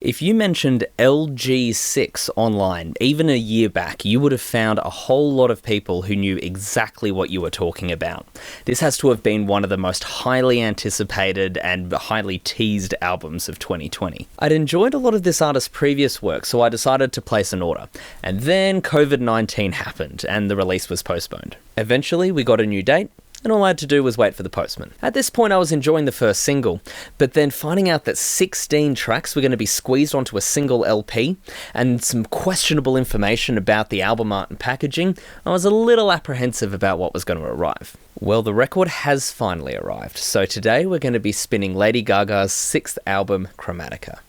If you mentioned LG6 online, even a year back, you would have found a whole lot of people who knew exactly what you were talking about. This has to have been one of the most highly anticipated and highly teased albums of 2020. I'd enjoyed a lot of this artist's previous work, so I decided to place an order. And then COVID-19 happened, and the release was postponed. Eventually, we got a new date, and all I had to do was wait for the postman. At this point, I was enjoying the first single, but then finding out that 16 tracks were going to be squeezed onto a single LP, and some questionable information about the album art and packaging, I was a little apprehensive about what was going to arrive. Well, the record has finally arrived, so today we're going to be spinning Lady Gaga's 6th album, Chromatica.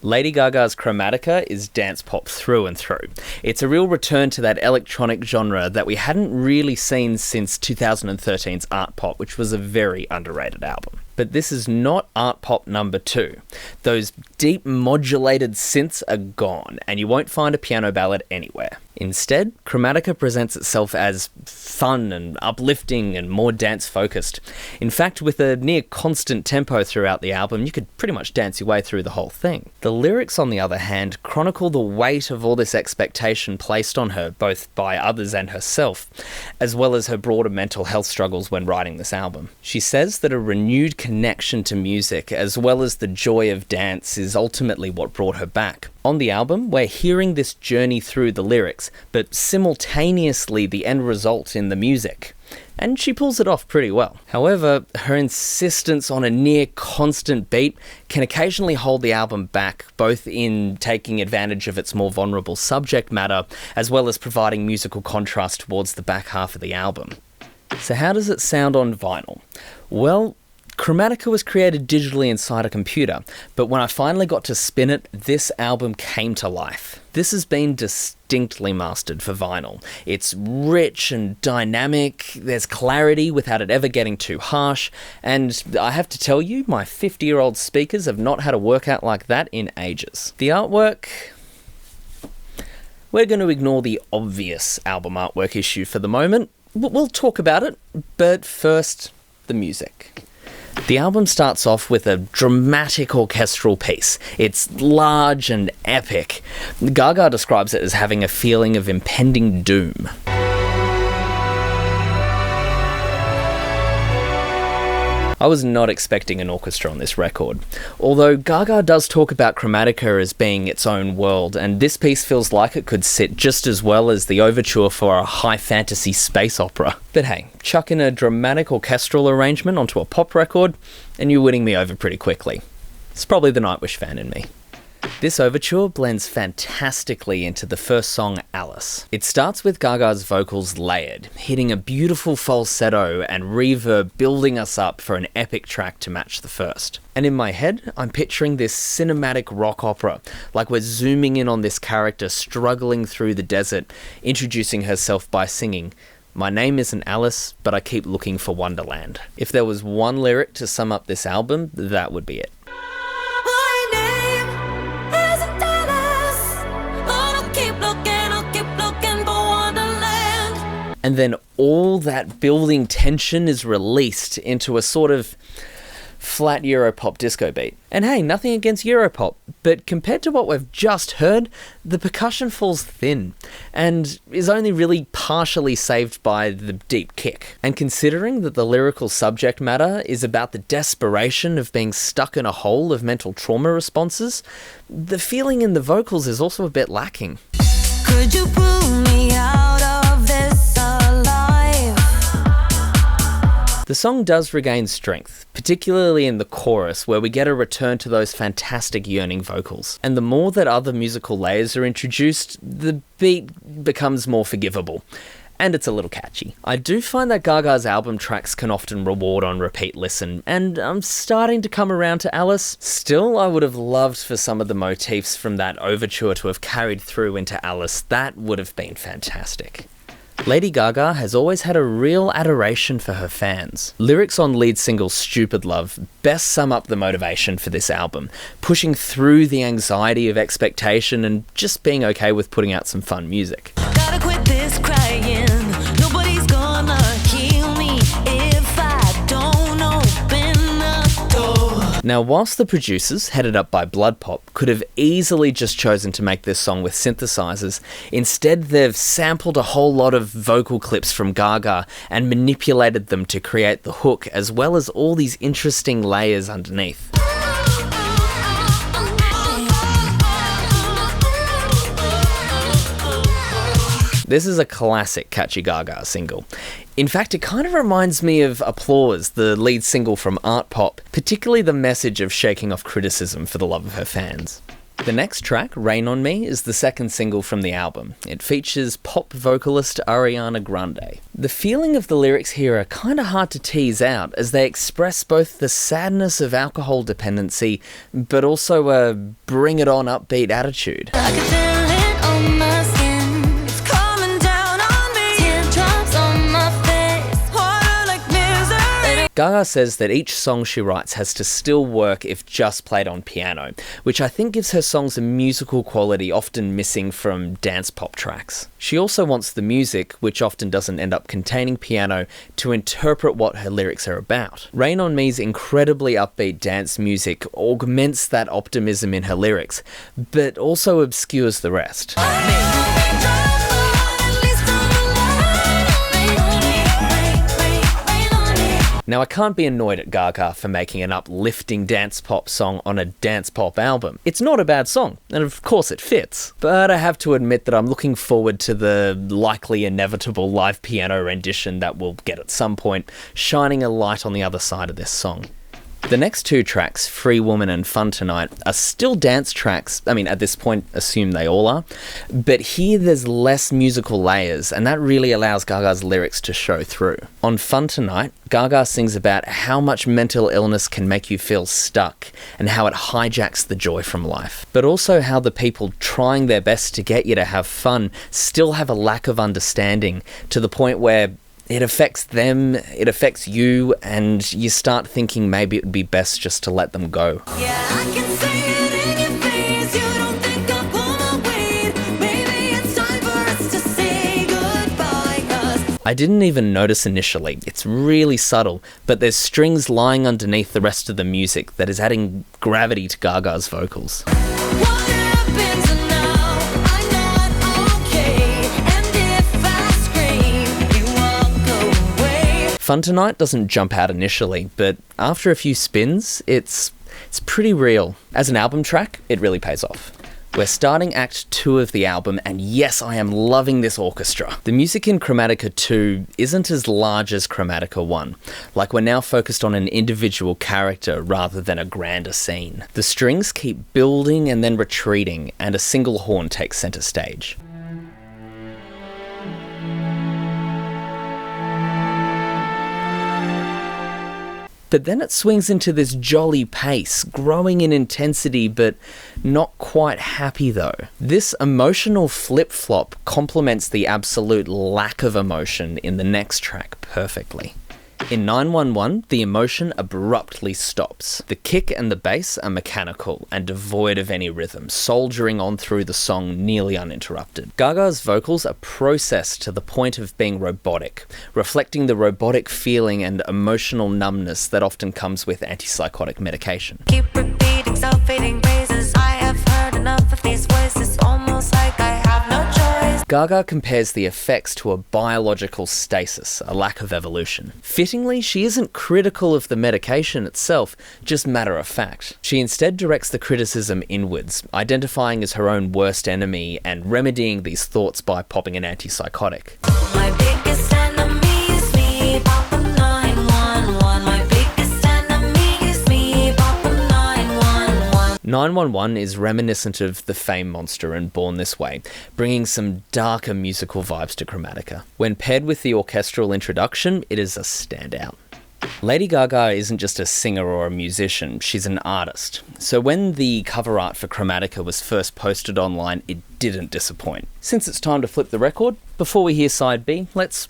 Lady Gaga's Chromatica is dance pop through and through. It's a real return to that electronic genre that we hadn't really seen since 2013's Artpop, which was a very underrated album. But this is not Artpop #2. Those deep modulated synths are gone, and you won't find a piano ballad anywhere. Instead, Chromatica presents itself as fun and uplifting and more dance-focused. In fact, with a near constant tempo throughout the album, you could pretty much dance your way through the whole thing. The lyrics, on the other hand, chronicle the weight of all this expectation placed on her, both by others and herself, as well as her broader mental health struggles when writing this album. She says that a renewed connection to music, as well as the joy of dance, is ultimately what brought her back. On the album, we're hearing this journey through the lyrics, but simultaneously the end result in the music. And she pulls it off pretty well. However, her insistence on a near constant beat can occasionally hold the album back, both in taking advantage of its more vulnerable subject matter, as well as providing musical contrast towards the back half of the album. So how does it sound on vinyl? Well, Chromatica was created digitally inside a computer, but when I finally got to spin it, this album came to life. This has been distinctly mastered for vinyl. It's rich and dynamic, there's clarity without it ever getting too harsh, and I have to tell you, my 50-year-old speakers have not had a workout like that in ages. The artwork... We're going to ignore the obvious album artwork issue for the moment. We'll talk about it, but first, the music. The album starts off with a dramatic orchestral piece. It's large and epic. Gaga describes it as having a feeling of impending doom. I was not expecting an orchestra on this record. Although Gaga does talk about Chromatica as being its own world, and this piece feels like it could sit just as well as the overture for a high fantasy space opera. But hey, chuck in a dramatic orchestral arrangement onto a pop record, and you're winning me over pretty quickly. It's probably the Nightwish fan in me. This overture blends fantastically into the first song, Alice. It starts with Gaga's vocals layered, hitting a beautiful falsetto and reverb building us up for an epic track to match the first. And in my head, I'm picturing this cinematic rock opera, like we're zooming in on this character struggling through the desert, introducing herself by singing, "My name isn't Alice, but I keep looking for Wonderland." If there was one lyric to sum up this album, that would be it. And then all that building tension is released into a sort of flat Europop disco beat. And hey, nothing against Europop, but compared to what we've just heard, the percussion falls thin and is only really partially saved by the deep kick. And considering that the lyrical subject matter is about the desperation of being stuck in a hole of mental trauma responses, the feeling in the vocals is also a bit lacking. Could you pull me out of this alive? The song does regain strength, particularly in the chorus, where we get a return to those fantastic yearning vocals. And the more that other musical layers are introduced, the beat becomes more forgivable. And it's a little catchy. I do find that Gaga's album tracks can often reward on repeat listen, and I'm starting to come around to Alice. Still, I would have loved for some of the motifs from that overture to have carried through into Alice. That would have been fantastic. Lady Gaga has always had a real adoration for her fans. Lyrics on lead single Stupid Love best sum up the motivation for this album, pushing through the anxiety of expectation and just being okay with putting out some fun music. Gotta quit this crying, nobody's gonna heal me if I don't open Now, whilst the producers, headed up by Blood Pop, could have easily just chosen to make this song with synthesizers, instead they've sampled a whole lot of vocal clips from Gaga and manipulated them to create the hook, as well as all these interesting layers underneath. This is a classic catchy Gaga single. In fact, it kind of reminds me of Applause, the lead single from Artpop, particularly the message of shaking off criticism for the love of her fans. The next track, Rain on Me, is the second single from the album. It features pop vocalist Ariana Grande. The feeling of the lyrics here are kind of hard to tease out, as they express both the sadness of alcohol dependency, but also a bring it on upbeat attitude. I can feel it on my skin. It's coming down on me. Teardrops on my face. Water like misery. Gaga says that each song she writes has to still work if just played on piano, which I think gives her songs a musical quality often missing from dance pop tracks. She also wants the music, which often doesn't end up containing piano, to interpret what her lyrics are about. Rain on Me's incredibly upbeat dance music augments that optimism in her lyrics, but also obscures the rest. Now, I can't be annoyed at Gaga for making an uplifting dance pop song on a dance pop album. It's not a bad song, and of course it fits. But I have to admit that I'm looking forward to the likely inevitable live piano rendition that we'll get at some point, shining a light on the other side of this song. The next two tracks, Free Woman and Fun Tonight, are still dance tracks. I mean, at this point, assume they all are. But here there's less musical layers, and that really allows Gaga's lyrics to show through. On Fun Tonight, Gaga sings about how much mental illness can make you feel stuck, and how it hijacks the joy from life. But also how the people trying their best to get you to have fun still have a lack of understanding, to the point where it affects them, it affects you, and you start thinking maybe it would be best just to let them go. Yeah, I can see it in your face. You don't think I'm gonna wait. Maybe it's time for us to say goodbye, 'cause I didn't even notice initially. It's really subtle, but there's strings lying underneath the rest of the music that is adding gravity to Gaga's vocals. what happens now? I'm not okay. And if I scream, you walk away. Fun Tonight doesn't jump out initially, but after a few spins, it's pretty real. As an album track, it really pays off. We're starting Act 2 of the album, and yes, I am loving this orchestra. The music in Chromatica 2 isn't as large as Chromatica 1, like we're now focused on an individual character rather than a grander scene. The strings keep building and then retreating, and a single horn takes centre stage. But then it swings into this jolly pace, growing in intensity but not quite happy though. This emotional flip-flop complements the absolute lack of emotion in the next track perfectly. In 911, the emotion abruptly stops. The kick and the bass are mechanical and devoid of any rhythm, soldiering on through the song nearly uninterrupted. Gaga's vocals are processed to the point of being robotic, reflecting the robotic feeling and emotional numbness that often comes with antipsychotic medication. Keep repeating self-fading phrases. I have heard enough of these voices, almost like I have no choice. Gaga compares the effects to a biological stasis, a lack of evolution. Fittingly, she isn't critical of the medication itself, just matter of fact. She instead directs the criticism inwards, identifying as her own worst enemy and remedying these thoughts by popping an antipsychotic. My biggest enemy is me, Papa 911. My biggest enemy is me, Papa 911. 911 is reminiscent of The Fame Monster and Born This Way, bringing some darker musical vibes to Chromatica. When paired with the orchestral introduction, it is a standout. Lady Gaga isn't just a singer or a musician, she's an artist. So when the cover art for Chromatica was first posted online, it didn't disappoint. Since it's time to flip the record, before we hear side B, let's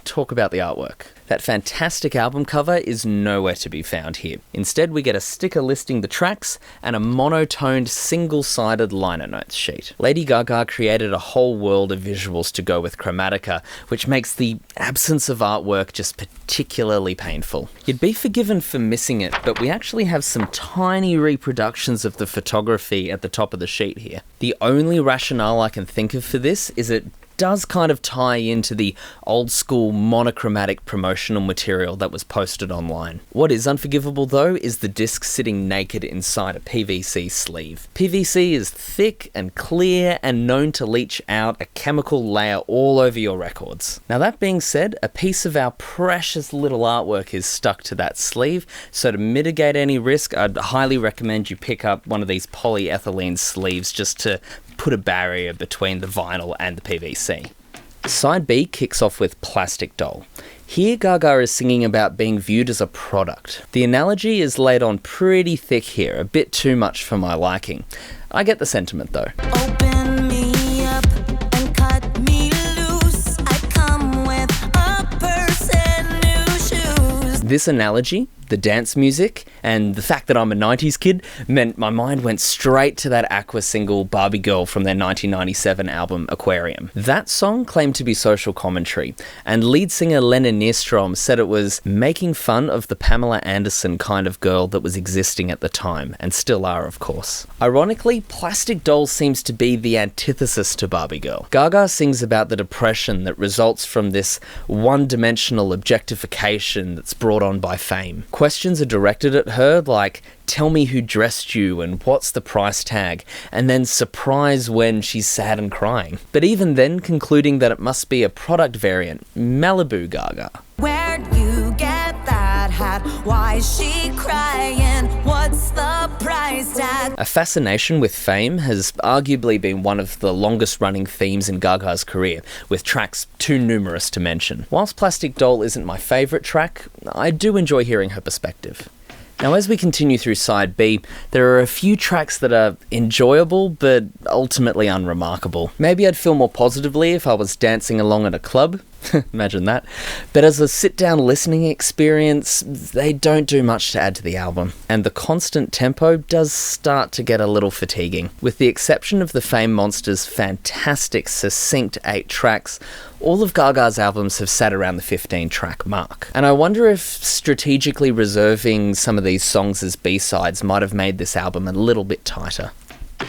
talk about the artwork. That fantastic album cover is nowhere to be found here. Instead, we get a sticker listing the tracks and a monotoned single-sided liner notes sheet. Lady Gaga created a whole world of visuals to go with Chromatica, which makes the absence of artwork just particularly painful. You'd be forgiven for missing it, but we actually have some tiny reproductions of the photography at the top of the sheet here. The only rationale I can think of for this is it does kind of tie into the old school monochromatic promotional material that was posted online. What is unforgivable though is the disc sitting naked inside a PVC sleeve. PVC is thick and clear and known to leach out a chemical layer all over your records. Now that being said, a piece of our precious little artwork is stuck to that sleeve, so to mitigate any risk, I'd highly recommend you pick up one of these polyethylene sleeves just to put a barrier between the vinyl and the PVC. Side B kicks off with Plastic Doll. Here Gaga is singing about being viewed as a product. The analogy is laid on pretty thick here, a bit too much for my liking. I get the sentiment though. Open me up and cut me loose. I come with a purse and new shoes. This analogy, the dance music, and the fact that I'm a 90s kid meant my mind went straight to that Aqua single Barbie Girl from their 1997 album Aquarium. That song claimed to be social commentary, and lead singer Lennon Nystrom said it was making fun of the Pamela Anderson kind of girl that was existing at the time, and still are of course. Ironically, Plastic Doll seems to be the antithesis to Barbie Girl. Gaga sings about the depression that results from this one-dimensional objectification that's brought on by fame. Questions are directed at her like, tell me who dressed you and what's the price tag, and then surprise when she's sad and crying. But even then concluding that it must be a product variant, Malibu Gaga. Where'd you get that hat? Why is she crying? What's the price tag? A fascination with fame has arguably been one of the longest running themes in Gaga's career, with tracks too numerous to mention. Whilst Plastic Doll isn't my favourite track, I do enjoy hearing her perspective. Now, as we continue through side B, there are a few tracks that are enjoyable, but ultimately unremarkable. Maybe I'd feel more positively if I was dancing along at a club. Imagine that. But as a sit-down listening experience, they don't do much to add to the album. And the constant tempo does start to get a little fatiguing. With the exception of the Fame Monsters' fantastic, succinct 8 tracks, all of Gaga's albums have sat around the 15-track mark. And I wonder if strategically reserving some of these songs as B-sides might have made this album a little bit tighter.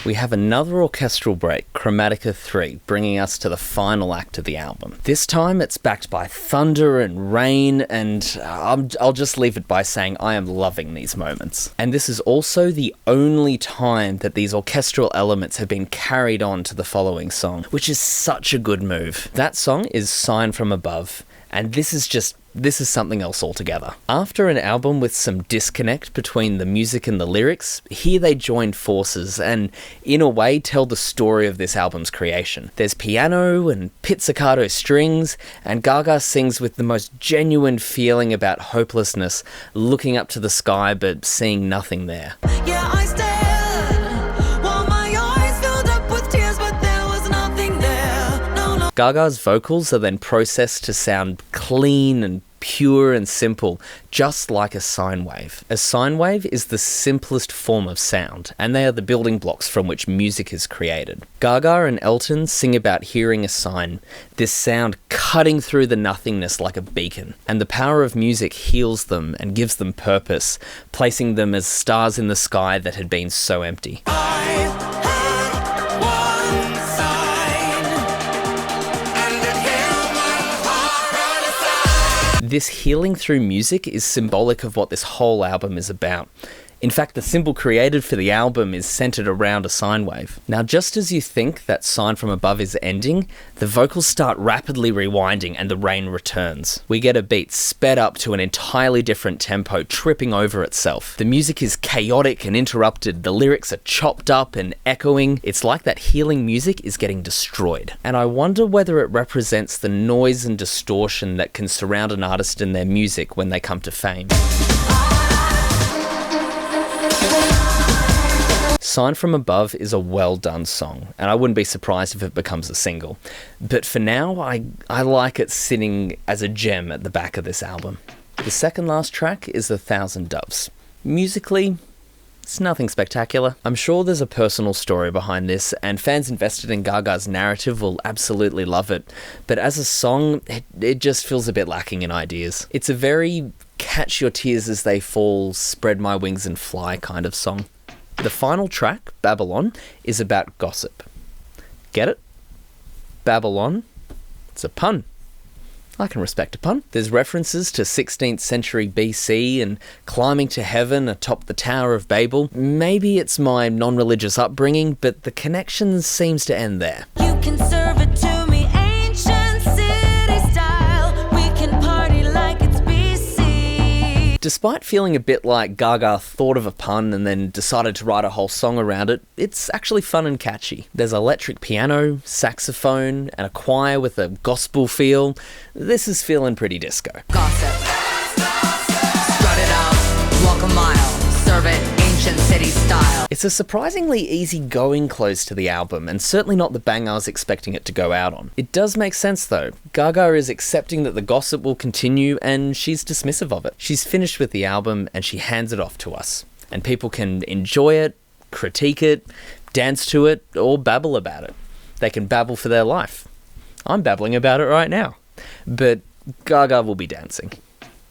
We have another orchestral break, Chromatica 3, bringing us to the final act of the album. This time it's backed by thunder and rain, and I'll just leave it by saying I am loving these moments. And this is also the only time that these orchestral elements have been carried on to the following song, which is such a good move. That song is Sign from Above, and this is something else altogether. After an album with some disconnect between the music and the lyrics, here they joined forces and, in a way, tell the story of this album's creation. There's piano and pizzicato strings, and Gaga sings with the most genuine feeling about hopelessness, looking up to the sky but seeing nothing there. Yeah, I stared while my eyes filled up with tears, but there was nothing there. No. Gaga's vocals are then processed to sound clean and pure and simple, just like a sine wave. A sine wave is the simplest form of sound, and they are the building blocks from which music is created. Gaga and Elton sing about hearing a sign, this sound cutting through the nothingness like a beacon, and the power of music heals them and gives them purpose, placing them as stars in the sky that had been so empty. This healing through music is symbolic of what this whole album is about. In fact, the symbol created for the album is centered around a sine wave. Now, just as you think that Sign from Above is ending, the vocals start rapidly rewinding and the rain returns. We get a beat sped up to an entirely different tempo, tripping over itself. The music is chaotic and interrupted, the lyrics are chopped up and echoing. It's like that healing music is getting destroyed. And I wonder whether it represents the noise and distortion that can surround an artist and their music when they come to fame. Sign from Above is a well done song, and I wouldn't be surprised if it becomes a single. But for now, I like it sitting as a gem at the back of this album. The second last track is The Thousand Doves. Musically, it's nothing spectacular. I'm sure there's a personal story behind this, and fans invested in Gaga's narrative will absolutely love it. But as a song, it just feels a bit lacking in ideas. It's a very catch your tears as they fall, spread my wings and fly kind of song. The final track, Babylon, is about gossip. Get it? Babylon? It's a pun. I can respect a pun. There's references to 16th century BC and climbing to heaven atop the Tower of Babel. Maybe it's my non-religious upbringing, but the connection seems to end there. You can serve it to me, ancient city style. We can party like it's BC. Despite feeling a bit like Gaga thought of a pun and then decided to write a whole song around it, it's actually fun and catchy. There's electric piano, saxophone, and a choir with a gospel feel. This is feeling pretty disco. Gossip. Strut it out, walk a mile, serve it ancient city style. It's a surprisingly easygoing close to the album, and certainly not the bang I was expecting it to go out on. It does make sense though. Gaga is accepting that the gossip will continue, and she's dismissive of it. She's finished with the album, and she hands it off to us. And people can enjoy it, critique it, dance to it, or babble about it. They can babble for their life. I'm babbling about it right now. But Gaga will be dancing.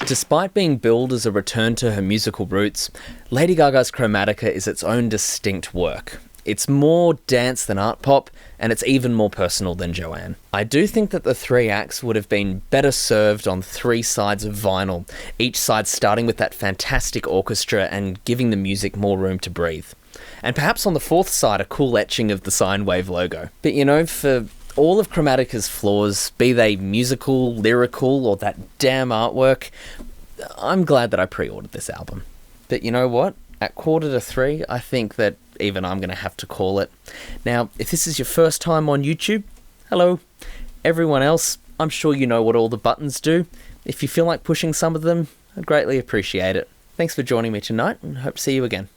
Despite being billed as a return to her musical roots, Lady Gaga's Chromatica is its own distinct work. It's more dance than art pop, and it's even more personal than Joanne. I do think that the three acts would have been better served on three sides of vinyl, each side starting with that fantastic orchestra and giving the music more room to breathe. And perhaps on the fourth side, a cool etching of the sine wave logo. But you know, for all of Chromatica's flaws, be they musical, lyrical, or that damn artwork, I'm glad that I pre-ordered this album. But you know what? At 2:45, I think that even I'm going to have to call it. Now, if this is your first time on YouTube, hello. Everyone else, I'm sure you know what all the buttons do. If you feel like pushing some of them, I'd greatly appreciate it. Thanks for joining me tonight, and hope to see you again.